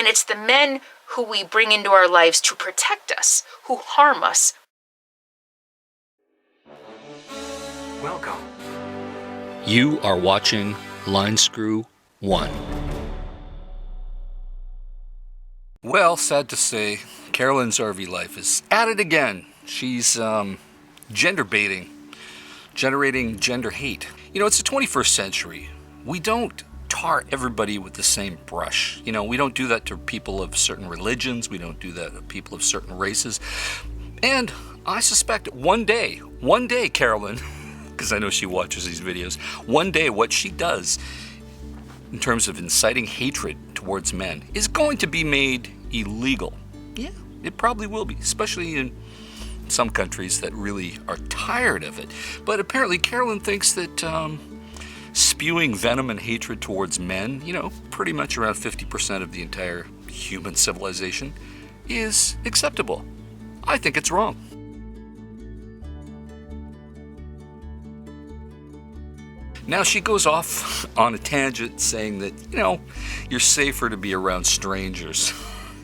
And it's the men who we bring into our lives to protect us, who harm us. Welcome. You are watching Line Screw 1. Well, sad to say, Carolyn's RV life is at it again. She's gender baiting, generating gender hate. You know, it's the 21st century. We don't tar everybody with the same brush. You know, we don't do that to people of certain religions. We don't do that to people of certain races. And I suspect one day, Carolyn, because I know she watches these videos, one day what she does in terms of inciting hatred towards men is going to be made illegal. Yeah, it probably will be, especially in some countries that really are tired of it. But apparently Carolyn thinks that spewing venom and hatred towards men, you know, pretty much around 50% of the entire human civilization, is acceptable. I think it's wrong. Now she goes off on a tangent saying that, you know, you're safer to be around strangers.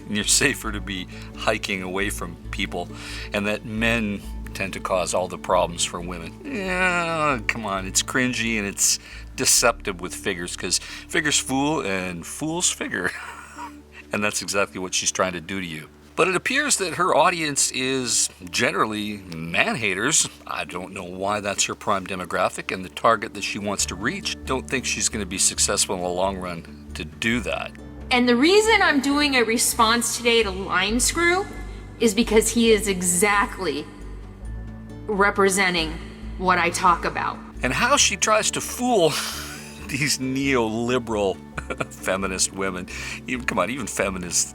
And you're safer to be hiking away from people. And that men tend to cause all the problems for women. Yeah, come on, it's cringy and it's deceptive with figures, because figures fool and fools figure. And that's exactly what she's trying to do to you. But it appears that her audience is generally man-haters. I don't know why that's her prime demographic, and the target that she wants to reach, don't think she's going to be successful in the long run to do that. And the reason I'm doing a response today to Line Screw is because he is exactly representing what I talk about. And how she tries to fool these neoliberal feminist women. Even feminists,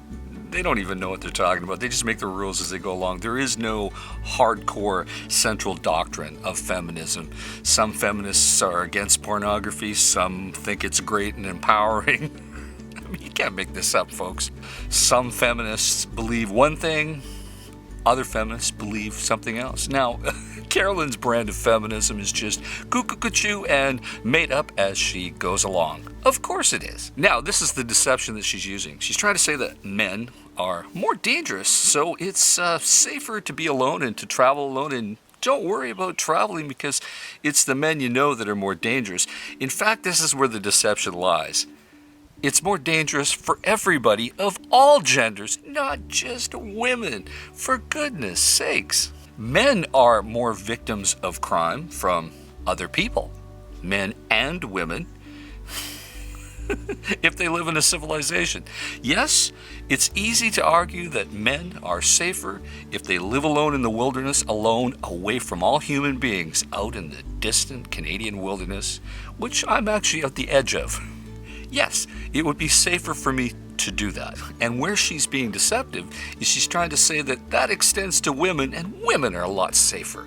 they don't even know what they're talking about. They just make the rules as they go along. There is no hardcore central doctrine of feminism. Some feminists are against pornography. Some think it's great and empowering. I mean, you can't make this up, folks. Some feminists believe one thing. Other feminists believe something else. Now, Carolyn's brand of feminism is just cuckoo and made up as she goes along. Of course it is. Now, this is the deception that she's using. She's trying to say that men are more dangerous, so it's safer to be alone and to travel alone, and don't worry about traveling because it's the men you know that are more dangerous. In fact, this is where the deception lies. It's more dangerous for everybody of all genders, not just women, for goodness sakes. Men are more victims of crime from other people, men and women, if they live in a civilization. Yes, it's easy to argue that men are safer if they live alone in the wilderness, alone, away from all human beings, out in the distant Canadian wilderness, which I'm actually at the edge of. Yes, it would be safer for me to do that. And where she's being deceptive is she's trying to say that that extends to women, and women are a lot safer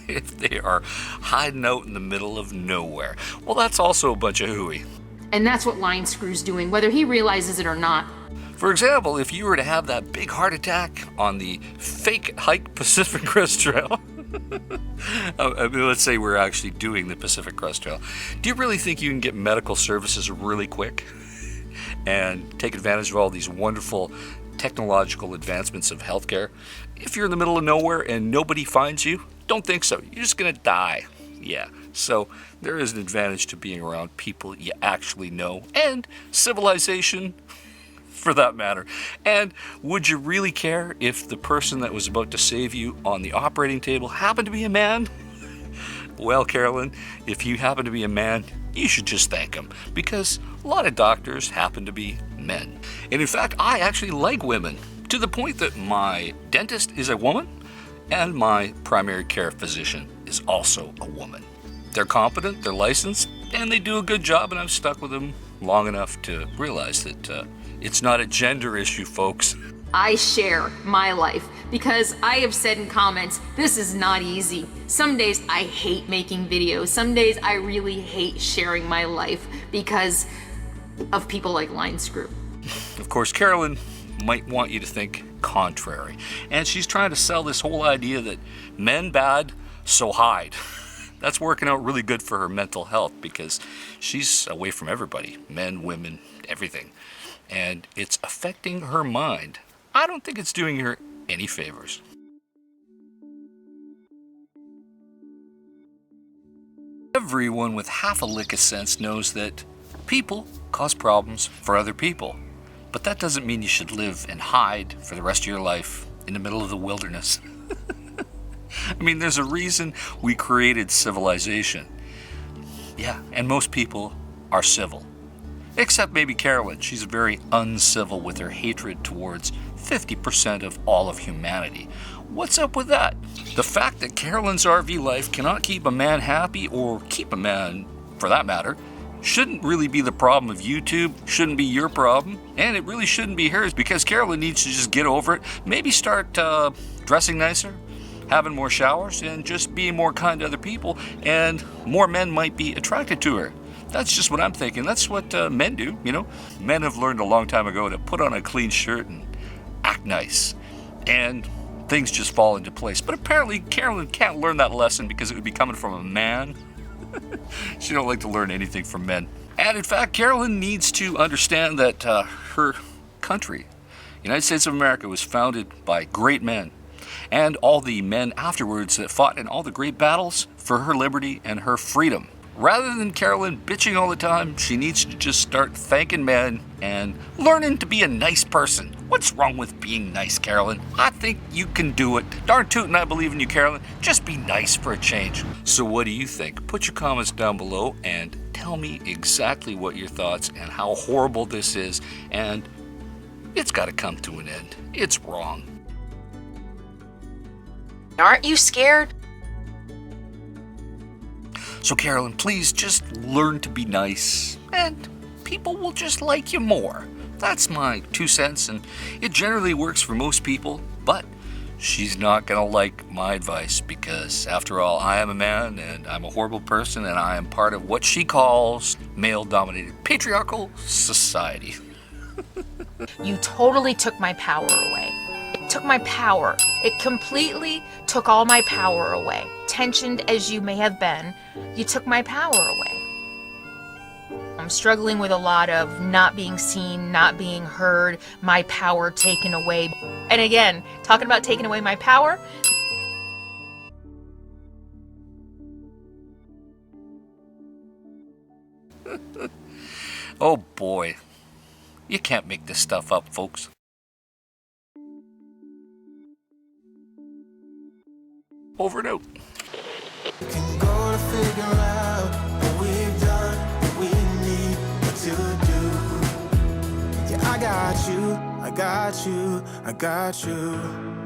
if they are hiding out in the middle of nowhere. Well, that's also a bunch of hooey. And that's what Line Screw's doing, whether he realizes it or not. For example, if you were to have that big heart attack on the fake hike Pacific Crest Trail, I mean, let's say we're actually doing the Pacific Crest Trail. Do you really think you can get medical services really quick and take advantage of all these wonderful technological advancements of healthcare if you're in the middle of nowhere and nobody finds you? Don't think so. You're just going to die. Yeah. So there is an advantage to being around people you actually know, and civilization for that matter. And would you really care if the person that was about to save you on the operating table happened to be a man? Well, Carolyn, if you happen to be a man, you should just thank him, because a lot of doctors happen to be men. And in fact, I actually like women, to the point that my dentist is a woman and my primary care physician is also a woman. They're competent, they're licensed, and they do a good job, and I've stuck with them long enough to realize that it's not a gender issue, folks. I share my life because I have said in comments, this is not easy. Some days I hate making videos. Some days I really hate sharing my life because of people like Line Screw. Of course, Carolyn might want you to think contrary. And she's trying to sell this whole idea that men bad, so hide. That's working out really good for her mental health because she's away from everybody, men, women, everything. and it's affecting her mind. I don't think it's doing her any favors. Everyone with half a lick of sense knows that people cause problems for other people. But that doesn't mean you should live and hide for the rest of your life in the middle of the wilderness. I mean, there's a reason we created civilization. Yeah, and most people are civil. Except maybe Carolyn. She's very uncivil with her hatred towards 50% of all of humanity. What's up with that? The fact that Carolyn's RV life cannot keep a man happy, or keep a man, for that matter, shouldn't really be the problem of YouTube, shouldn't be your problem, and it really shouldn't be hers, because Carolyn needs to just get over it, maybe start dressing nicer, having more showers, and just being more kind to other people, and more men might be attracted to her. That's just what I'm thinking. That's what men do, you know. Men have learned a long time ago to put on a clean shirt and act nice, and things just fall into place. But apparently Carolyn can't learn that lesson because it would be coming from a man. She don't like to learn anything from men. And in fact, Carolyn needs to understand that her country, United States of America, was founded by great men. And all the men afterwards that fought in all the great battles for her liberty and her freedom. Rather than Carolyn bitching all the time, she needs to just start thanking men and learning to be a nice person. What's wrong with being nice, Carolyn? I think you can do it. Darn tootin', I believe in you, Carolyn. Just be nice for a change. So what do you think? Put your comments down below and tell me exactly what your thoughts and how horrible this is. And it's got to come to an end. It's wrong. Aren't you scared? So Carolyn, please just learn to be nice, and people will just like you more. That's my 2 cents, and it generally works for most people, but she's not gonna like my advice, because after all, I am a man, and I'm a horrible person, and I am part of what she calls male-dominated patriarchal society. You totally took my power away. It took my power. It completely took all my power away. Tensioned as you may have been, you took my power away. I'm struggling with a lot of not being seen, not being heard, my power taken away. And again, talking about taking away my power, Oh boy, you can't make this stuff up, folks. Over and out. Can go to figure out what we've done, what we need to do. Yeah, I got you, I got you, I got you.